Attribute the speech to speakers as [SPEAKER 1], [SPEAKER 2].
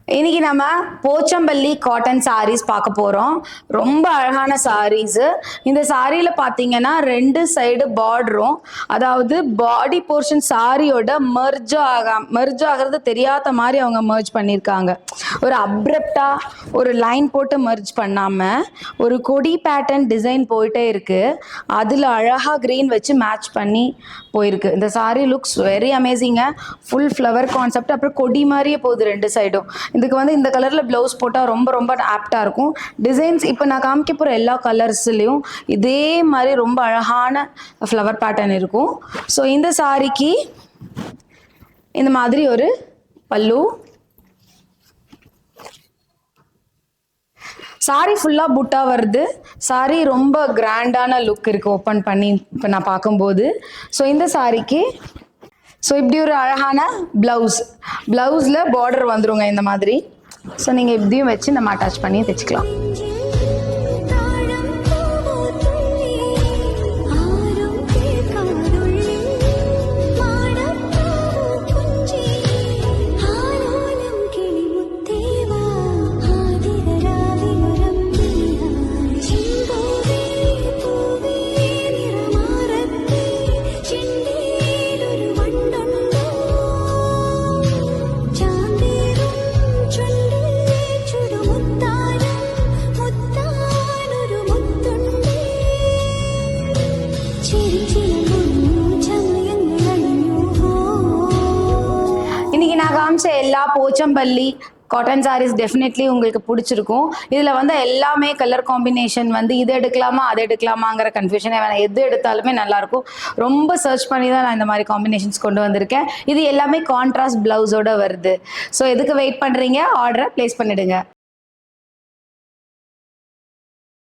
[SPEAKER 1] இன்னைக்கு நம்ம போச்சம்பள்ளி காட்டன் சாரீஸ் பார்க்க போறோம். ரொம்ப அழகான சாரீஸ். இந்த சாரியில பாத்தீங்கன்னா ரெண்டு சைடு பார்டரும், அதாவது பாடி போர்ஷன் சாரியோட மெர்ஜ் ஆகிறது தெரியாத மாதிரி அவங்க மெர்ஜ் பண்ணியிருக்காங்க. ஒரு அப்ரப்டா ஒரு லைன் போட்டு மெர்ஜ் பண்ணாம ஒரு கொடி பேட்டர்ன் டிசைன் போயிட்டே இருக்கு. அதுல அழகா கிரீன் வச்சு மேட்ச் பண்ணி போயிருக்கு. இந்த sari looks very amazing. Full flower concept, அப்புறம் கொடி மாதிரியே போகுது ரெண்டு சைடும். இதுக்கு வந்து இந்த கலரில் ப்ளவுஸ் போட்டால் ரொம்ப ரொம்ப ஆப்டாக இருக்கும். டிசைன்ஸ் இப்போ நான் காமிக்க போகிற எல்லா கலர்ஸ்லேயும் இதே மாதிரி ரொம்ப அழகான ஃப்ளவர் பேட்டர்ன் இருக்கும். ஸோ இந்த சாரிக்கு இந்த மாதிரி ஒரு பல்லு, சாரி ஃபுல்லாக புட்டா வருது. சாரி ரொம்ப கிராண்டான லுக் இருக்குது ஓப்பன் பண்ணி இப்போ நான் பார்க்கும்போது. ஸோ இந்த சாரிக்கு இப்படி ஒரு அழகான ப்ளவுஸில் பார்டர் வந்துருங்க இந்த மாதிரி. ஸோ நீங்கள் இப்படியும் வச்சு நம்ம அட்டாச் பண்ணி தைச்சிக்கலாம். இன்னைக்கு நான் காமிச்ச எல்லா போச்சம்பள்ளி காட்டன் சாரீஸ் டெஃபினெட்லி உங்களுக்கு பிடிச்சிருக்கும். இதில் வந்து எல்லாமே கலர் காம்பினேஷன் வந்து இது எடுக்கலாமா அது எடுக்கலாமாங்கிற கன்ஃபியூஷனே வேணாம். எது எடுத்தாலுமே நல்லாயிருக்கும். ரொம்ப சர்ச் பண்ணி தான் நான் இந்த மாதிரி காம்பினேஷன்ஸ் கொண்டு வந்திருக்கேன். இது எல்லாமே கான்ட்ராஸ்ட் ப்ளவுஸோடு வருது. ஸோ எதுக்கு வெயிட் பண்ணுறீங்க? ஆர்டரை ப்ளேஸ் பண்ணிவிடுங்க.